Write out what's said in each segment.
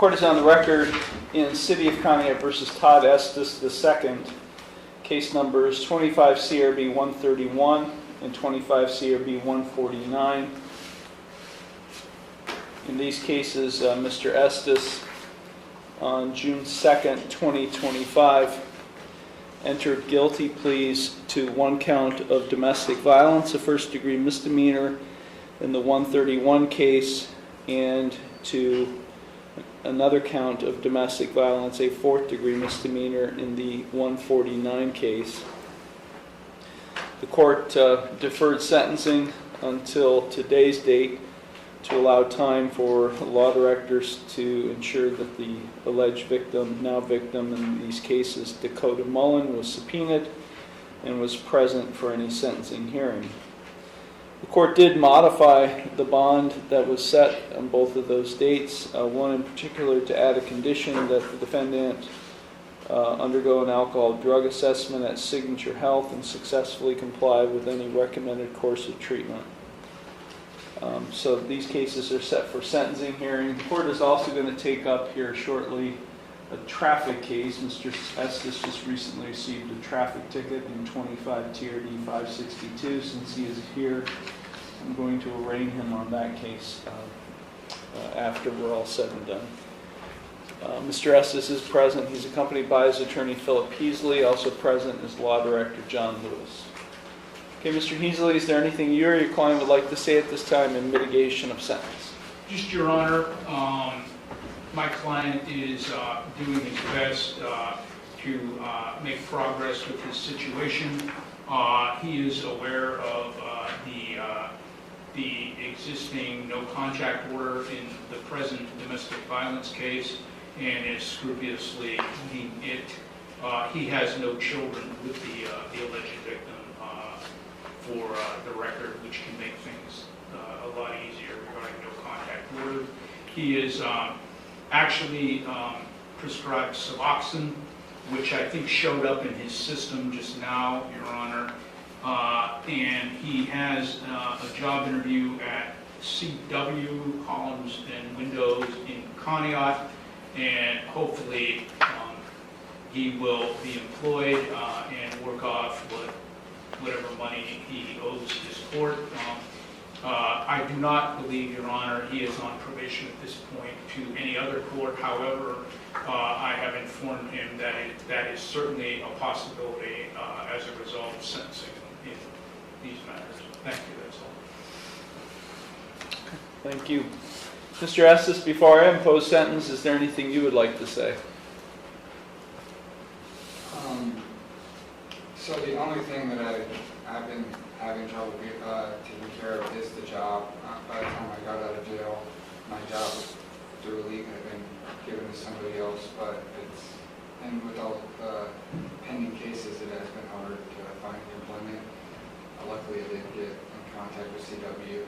Court is on the record in City of Conneaut versus Todd Estes II, case numbers 25 CRB 131 and 25 CRB 149. In these cases, Mr. Estes, on June 2nd, 2025, entered guilty pleas to one count of domestic violence, a first-degree misdemeanor in the 131 case, and to another count of domestic violence, a fourth-degree misdemeanor in the 149 case. The court deferred sentencing until today's date to allow time for law directors to ensure that the alleged victim, now victim in these cases, Dakota Mullen, was subpoenaed and was present for any sentencing hearing. The court did modify the bond that was set on both of those dates, one in particular to add a condition that the defendant undergo an alcohol drug assessment at Signature Health and successfully comply with any recommended course of treatment. So these cases are set for sentencing hearing. The court is also going to take up here shortly a traffic case. Mr. Estes just recently received a traffic ticket in 25 TRD 562. Since he is here, I'm going to arraign him on that case after we're all said and done. Mr. Estes is present. He's accompanied by his attorney, Philip Heasley. Also present is Law Director John Lewis. Okay, Mr. Heasley, is there anything you or your client would like to say at this time in mitigation of sentence? Just, Your Honor, my client is doing his best to make progress with his situation. He is aware of the existing no contact order in the present domestic violence case and is scrupulously meeting it. He has no children with the alleged victim for the record, which can make things a lot easier regarding no contact order. He is actually prescribed Suboxone, which I think showed up in his system just now, Your Honor. And he has a job interview at CW, Columns and Windows in Conneaut, and hopefully he will be employed and work off whatever money he owes this court. I do not believe, Your Honor, he is on probation at this point to any other court. However, I have informed him that that is certainly a possibility as a result of sentencing in these matters. Thank you, that's all. Thank you. Mr. Estes, before I impose sentence, is there anything you would like to say? So the only thing that I've been having trouble taking care of is the job. By the time I got out of jail, my job through a league had been given to somebody else, and with all the pending cases, it has been harder to find employment. Luckily, I did get in contact with CW.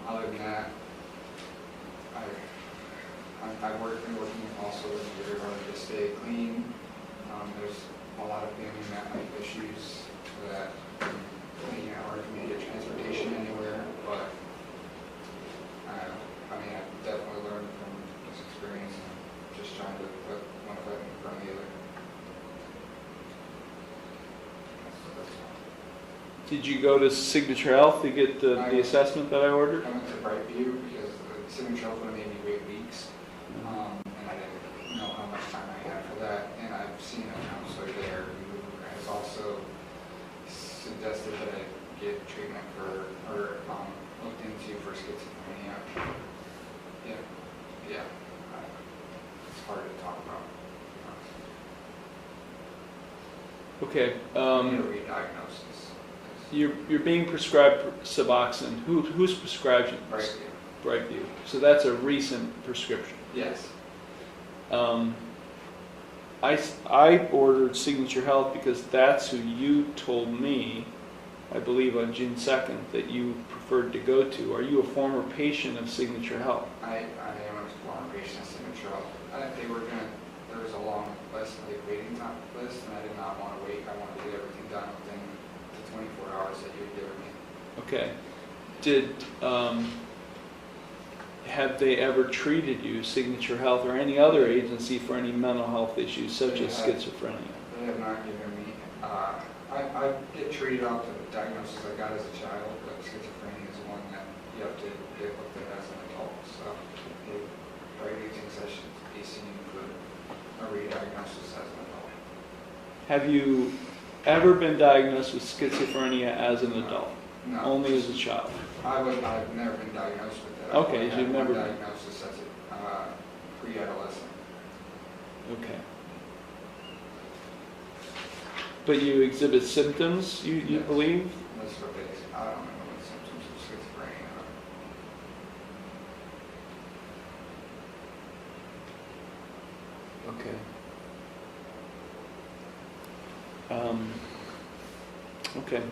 Other than that, I've been working also very hard to stay clean. There's a lot of family life issues that making it hard for me to get transportation anywhere, but I've definitely learned from this experience and just trying to put one foot in front of the other. Did you go to Signature Health to get the assessment that I ordered? I went to Brightview because the Signature Health would have made me wait weeks, and I didn't know how much time I had for that. And I've seen a counselor there who has also suggested that I get treatment for, or looked into for schizophrenia. Yeah, it's hard to talk about. Okay. I need a re-diagnosis. You're being prescribed Suboxone. Who's prescribed you? Brightview. Brightview. So that's a recent prescription. Yes. I ordered Signature Health because that's who you told me, I believe on June 2nd, that you preferred to go to. Are you a former patient of Signature Health? I am a former patient of Signature Health. There was a long list, like waiting time list, and I did not want to wait. I wanted to get everything done within the 24 hours that you had given me. Okay. Did have they ever treated you, Signature Health or any other agency, for any mental health issues such as schizophrenia? They have not given me, I get treated off the diagnosis I got as a child, but schizophrenia is one that you have to get looked at as an adult. So they probably think I should be seen for a re-diagnosis as an adult. Have you ever been diagnosed with schizophrenia as an adult? No. Only as a child? I've never been diagnosed with that. Okay, so you've never been been diagnosis as a pre-adolescent. Okay. But you exhibit symptoms, you Yes. believe? That's what they say. I don't know what symptoms of schizophrenia are. Okay. Okay.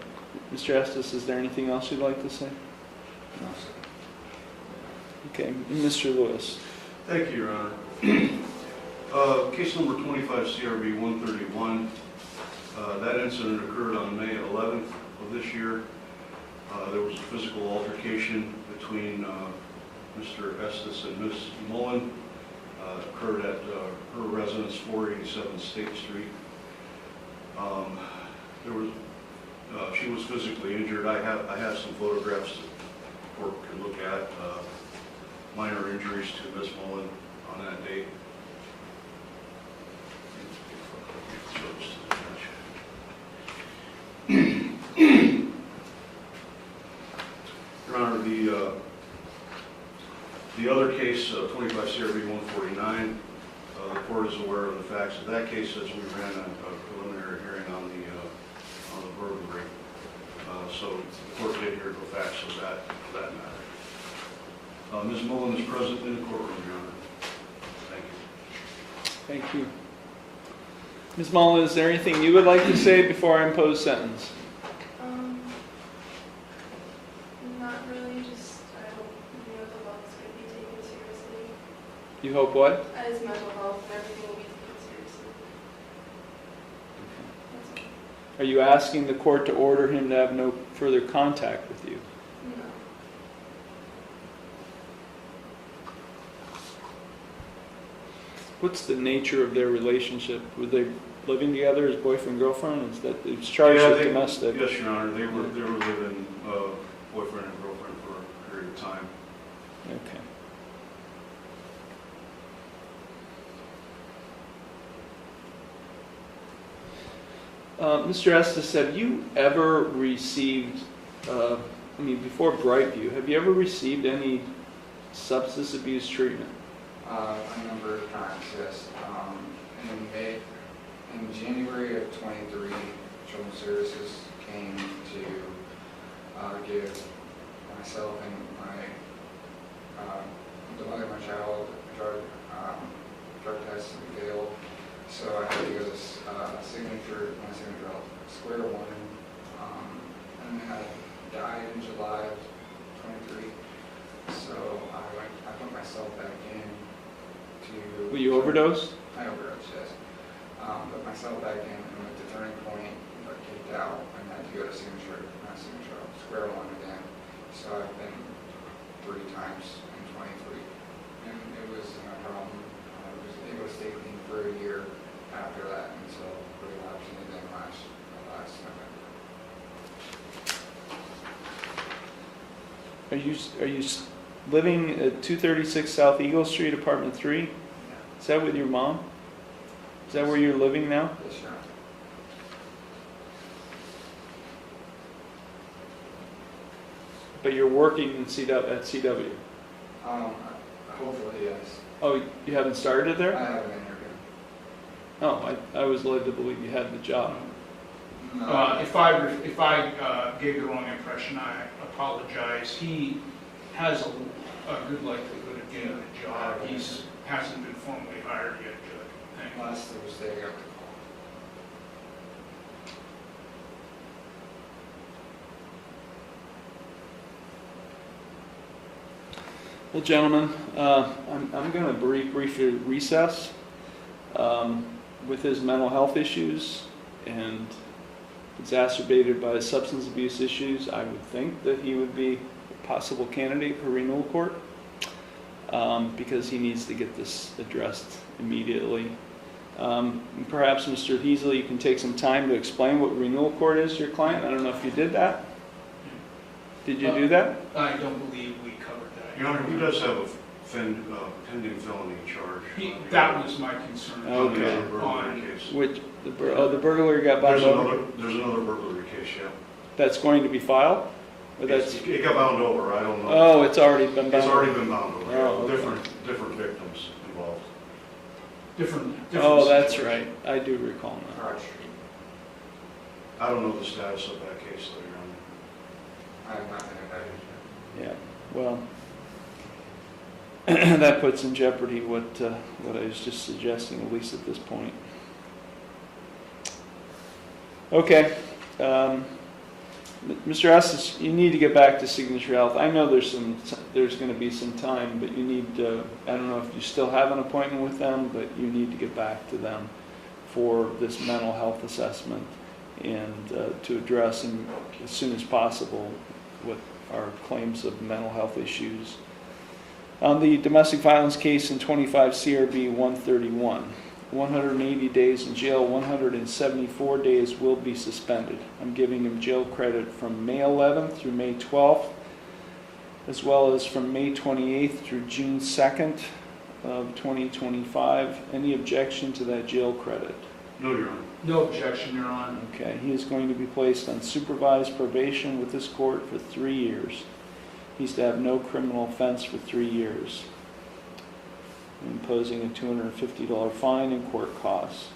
Mr. Estes, is there anything else you'd like to say? No, sir. Okay. And Mr. Lewis? Thank you, Your Honor. Case number 25 CRB 131. That incident occurred on May 11th of this year. There was a physical altercation between Mr. Estes and Ms. Mullen. Occurred at her residence, 487 State Street. She was physically injured. I have some photographs that the court can look at. Minor injuries to Ms. Mullen on that date. Your Honor, the other case, 25 CRB 149, the court is aware of the facts of that case as we ran a preliminary hearing on the burglary. So the court did hear the facts of that, for that matter. Ms. Mullen is present in the courtroom, Your Honor. Thank you. Thank you. Ms. Mullen, is there anything you would like to say before I impose sentence? Not really, just I hope mental health is going to be taken seriously. You hope what? As mental health and everything will be taken seriously. That's all. Are you asking the court to order him to have no further contact with you? No. What's the nature of their relationship? Were they living together as boyfriend girlfriend? Is that it's charged with domestic? Yes, Your Honor. They were living boyfriend and girlfriend for a period of time. Okay. Mr. Estes, have you ever received, before Brightview, have you ever received any substance abuse treatment? A number of times, yes. In January of 23, Children's Services came to give myself and the mother of my child drug tests and failed. So I had to go to my signature square one. And then I died in July of 23. So I put myself back in to... Were you overdosed? I overdosed, yes. Put myself back in and went to Turning Point, got kicked out, and had to go to square one again. So I've been 3 times in 23. And it was no problem. It was taking for a year after that until relapse, and then last November. Are you living at 236 South Eagle Street, apartment 3? Yeah. Is that with your mom? Is that where you're living now? Yes, sir. But you're working in at CW? Hopefully, yes. Oh, you haven't started I there? have an interview. Oh, I was led to believe you had the job. No. If I gave the wrong impression, I apologize. He has a good likelihood of getting a job. He hasn't been formally hired yet, Judge. Thank you. Last Thursday, I got the call. Well, gentlemen, I'm going to briefly recess with his mental health issues and exacerbated by substance abuse issues. I would think that he would be a possible candidate for renewal court. because he needs to get this addressed immediately. Perhaps, Mr. Heasley, you can take some time to explain what renewal court is to your client. I don't know if you did that. Did you do that? I don't believe we covered that. Your Honor, he does have a pending felony charge. That was my concern. On the Okay. other burglary case. Which, the burglary got bound over? There's another burglary case, yeah. That's going to be filed? Or that's, It got bound over, I don't know. oh, it's already been bound It's over? already been bound over, yeah. Oh, okay. Different victims involved. Different Oh, that's situation. right. I do recall now. Arch. I don't know the status of that case, though, Your Honor. I have not been indicted yet. Yeah, well, that puts in jeopardy what I was just suggesting, at least at this point. Okay. Mr. Estes, you need to get back to Signature Health. I know there's going to be some time, but you need to, I don't know if you still have an appointment with them, but you need to get back to them for this mental health assessment and to address as soon as possible what are claims of mental health issues. On the domestic violence case in 25 CRB 131, 180 days in jail, 174 days will be suspended. I'm giving him jail credit from May 11th through May 12th, as well as from May 28th through June 2nd of 2025. Any objection to that jail credit? No, Your Honor. No objection, Your Honor. Okay, he is going to be placed on supervised probation with this court for 3 years. He's to have no criminal offense for 3 years. Imposing a $250 fine and court costs.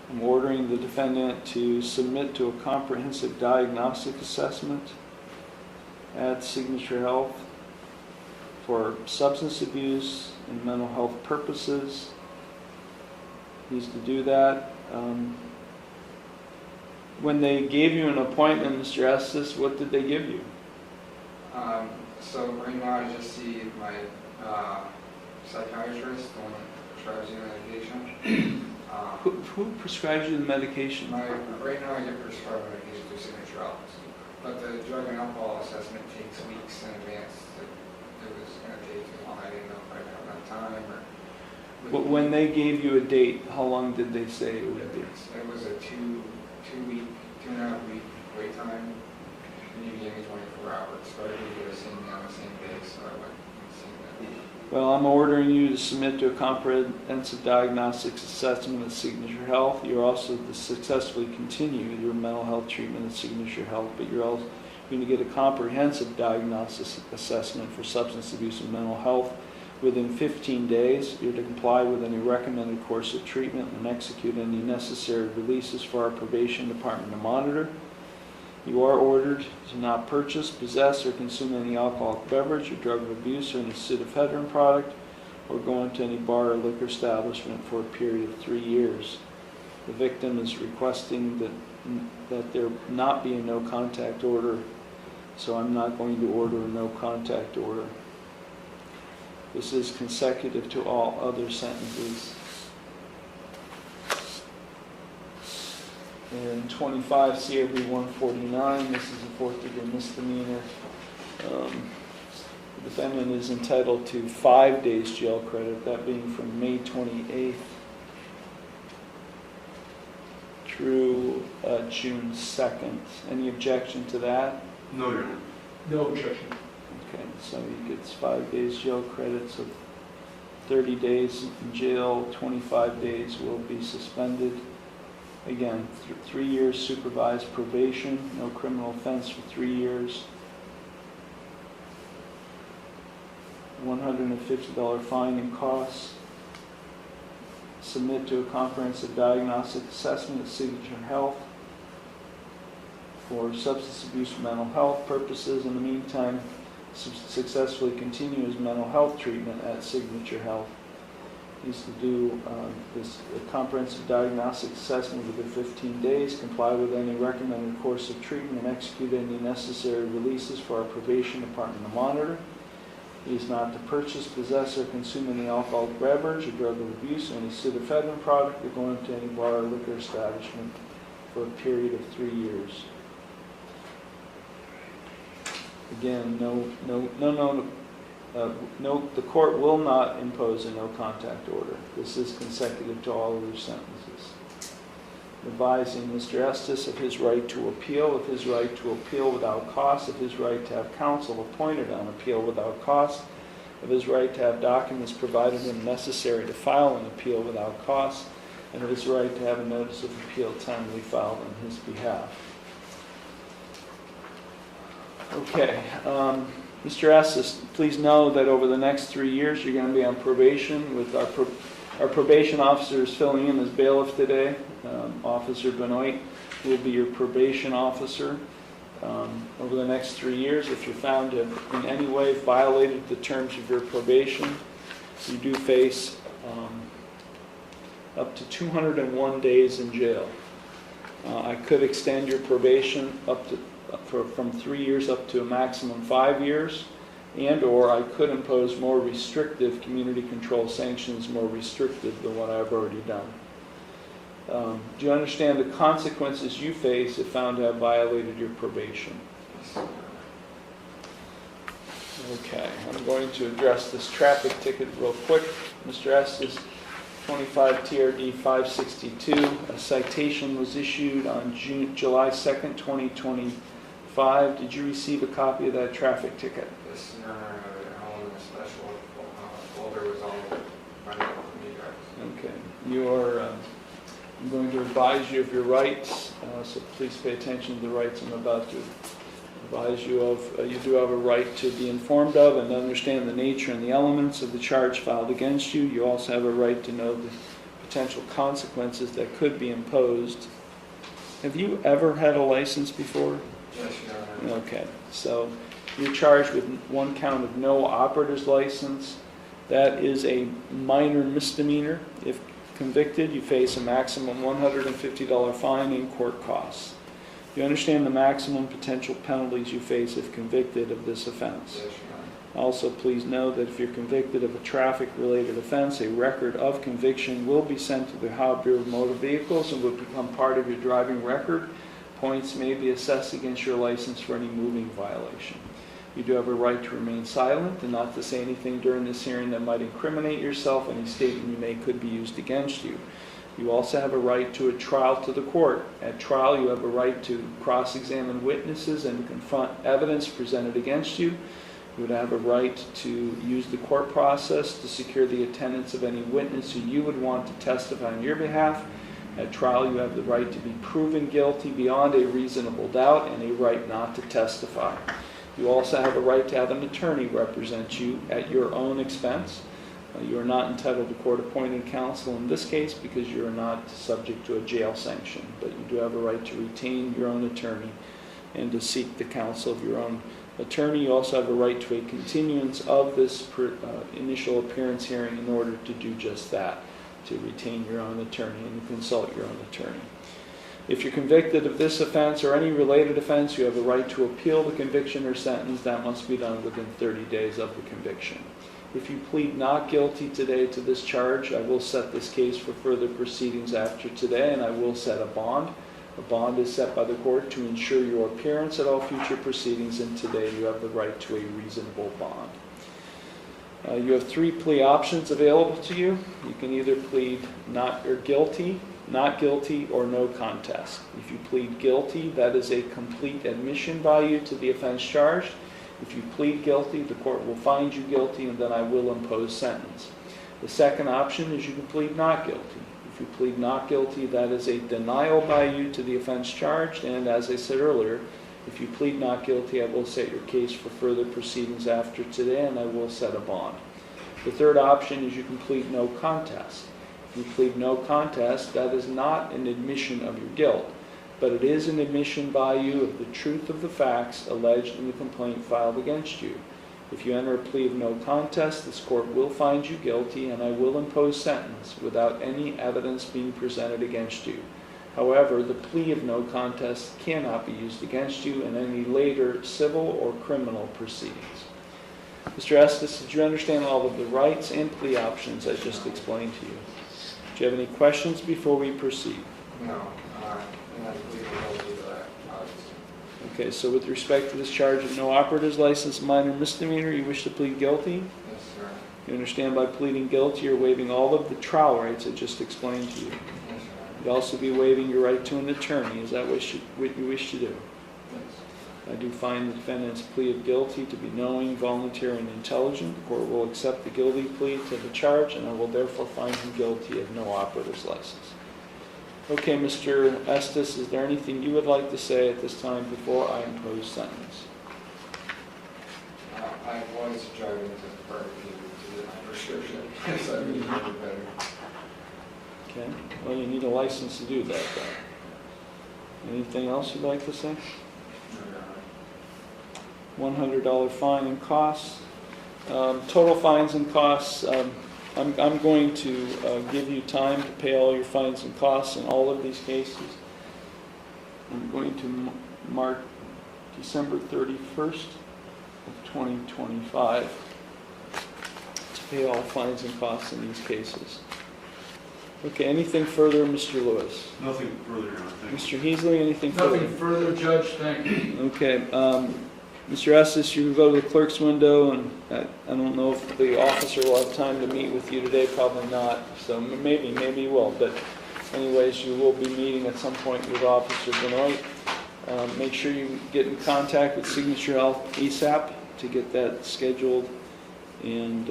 I'm ordering the defendant to submit to a comprehensive diagnostic assessment at Signature Health for substance abuse and mental health purposes. He's to do that. When they gave you an appointment, Mr. Estes, what did they give you? So right now I just see my psychiatrist, the one that prescribes you medication. Who prescribes you the medication? Right now I get prescribed medication through Signature Health, but the drug and alcohol assessment takes weeks in advance. It was going to take too long. I didn't know if I'd have enough time or. But when they gave you a date, how long did they say it would be? It was a 2.5 week wait time. And you gave me 24 hours, so I didn't get to see me on the same day, so I went and seen them. Well, I'm ordering you to submit to a comprehensive diagnostic assessment at Signature Health. You're also to successfully continue your mental health treatment at Signature Health, but you're also going to get a comprehensive diagnostic assessment for substance abuse and mental health. Within 15 days, you're to comply with any recommended course of treatment and execute any necessary releases for our probation department to monitor. You are ordered to not purchase, possess, or consume any alcoholic beverage or drug of abuse or any pseudoephedrine product, or go into any bar or liquor establishment for a period of 3 years. The victim is requesting that there not be a no contact order, so I'm not going to order a no contact order. This is consecutive to all other sentences. In 25 CRB 149, this is a 4th-degree misdemeanor. The defendant is entitled to 5 days jail credit, that being from May 28th through June 2nd. Any objection to that? No, Your Honor. No objection. Okay, so he gets 5 days jail credit, so 30 days in jail, 25 days will be suspended. Again, 3 years supervised probation, no criminal offense for 3 years. $150 fine and costs. Submit to a comprehensive diagnostic assessment at Signature Health for substance abuse and mental health purposes. In the meantime, successfully continue his mental health treatment at Signature Health. He's to do a comprehensive diagnostic assessment within 15 days, comply with any recommended course of treatment, and execute any necessary releases for our probation department to monitor. He is not to purchase, possess, or consume any alcoholic beverage or drug of abuse or any pseudoephedrine product, or go into any bar or liquor establishment for a period of 3 years. The court will not impose a no contact order. This is consecutive to all other sentences. Advising Mr. Estes of his right to appeal, of his right to appeal without cost, of his right to have counsel appointed on appeal without cost, of his right to have documents provided him necessary to file an appeal without cost, and of his right to have a notice of appeal timely filed on his behalf. Okay, Mr. Estes, please know that over the next 3 years you're going to be on probation with our probation officer is filling in as bailiff today. Officer Benoit will be your probation officer. Over the next 3 years, if you're found to have in any way violated the terms of your probation, you do face up to 201 days in jail. I could extend your probation from 3 years up to a maximum 5 years, and/or I could impose more restrictive community control sanctions, more restrictive than what I've already done. Do you understand the consequences you face if found to have violated your probation? Okay, I'm going to address this traffic ticket real quick. Mr. Estes, 25 TRD 562. A citation was issued on July 2nd, 2025. Did you receive a copy of that traffic ticket? This no, a special folder was all running out from you guys. Okay, I'm going to advise you of your rights, so please pay attention to the rights I'm about to advise you of. You do have a right to be informed of and understand the nature and the elements of the charge filed against you. You also have a right to know the potential consequences that could be imposed. Have you ever had a license before? Yes, Your Honor. Okay, so you're charged with one count of no operator's license. That is a minor misdemeanor. If convicted, you face a maximum $150 fine and court costs. You understand the maximum potential penalties you face if convicted of this offense. Yes, Your Honor. Also, please know that if you're convicted of a traffic-related offense, a record of conviction will be sent to the Ohio Bureau of Motor Vehicles and will become part of your driving record. Points may be assessed against your license for any moving violation. You do have a right to remain silent and not to say anything during this hearing that might incriminate yourself. Any statement you make could be used against you. You also have a right to a trial to the court. At trial, you have a right to cross-examine witnesses and confront evidence presented against you. You would have a right to use the court process to secure the attendance of any witness who you would want to testify on your behalf. At trial, you have the right to be proven guilty beyond a reasonable doubt and a right not to testify. You also have a right to have an attorney represent you at your own expense. You are not entitled to court-appointed counsel in this case because you are not subject to a jail sanction, but you do have a right to retain your own attorney and to seek the counsel of your own attorney. You also have a right to a continuance of this initial appearance hearing in order to do just that, to retain your own attorney and consult your own attorney. If you're convicted of this offense or any related offense, you have a right to appeal the conviction or sentence. That must be done within 30 days of the conviction. If you plead not guilty today to this charge, I will set this case for further proceedings after today, and I will set a bond. A bond is set by the court to ensure your appearance at all future proceedings, and today you have the right to a reasonable bond. You have 3 plea options available to you. You can either plead not guilty, or no contest. If you plead guilty, that is a complete admission by you to the offense charged. If you plead guilty, the court will find you guilty and then I will impose sentence. The second option is you can plead not guilty. If you plead not guilty, that is a denial by you to the offense charged, and as I said earlier, if you plead not guilty, I will set your case for further proceedings after today and I will set a bond. The third option is you can plead no contest. If you plead no contest, that is not an admission of your guilt, but it is an admission by you of the truth of the facts alleged in the complaint filed against you. If you enter a plea of no contest, this court will find you guilty and I will impose sentence without any evidence being presented against you. However, the plea of no contest cannot be used against you in any later civil or criminal proceedings. Mr. Estes, did you understand all of the rights and plea options I just explained to you? Do you have any questions before we proceed? No, and I believe we'll do that, obviously. Okay, so with respect to this charge of no operator's license, minor misdemeanor, you wish to plead guilty? Yes, sir. You understand by pleading guilty, you're waiving all of the trial rights I just explained to you. Yes, sir. You'd also be waiving your right to an attorney. Is that what you wish to do? Yes. I do find the defendant's plea of guilty to be knowing, voluntary, and intelligent. The court will accept the guilty plea to the charge, and I will therefore find him guilty of no operator's license. Okay, Mr. Estes, is there anything you would like to say at this time before I impose sentence? I was driving to Berkeley to get my prescription, so I really need it better. Okay, well, you need a license to do that, though. Anything else you'd like to say? $100 fine and costs. Total fines and costs, I'm going to give you time to pay all your fines and costs in all of these cases. I'm going to mark December 31st of 2025 to pay all fines and costs in these cases. Okay, anything further, Mr. Lewis? Nothing further, Your Honor. Thank you. Mr. Heasley, anything further? Nothing further, Judge, thank you. Okay, Mr. Estes, you can go to the clerk's window, and I don't know if the officer will have time to meet with you today, probably not, so maybe you will, but anyways, you will be meeting at some point with Officer Benoit. Make sure you get in contact with Signature Health ASAP to get that scheduled, and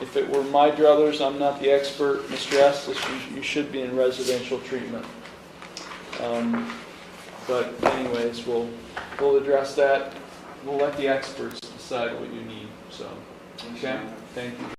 if it were my druthers, I'm not the expert, Mr. Estes, you should be in residential treatment. But anyways, we'll address that. We'll let the experts decide what you need, so, okay? Thank you.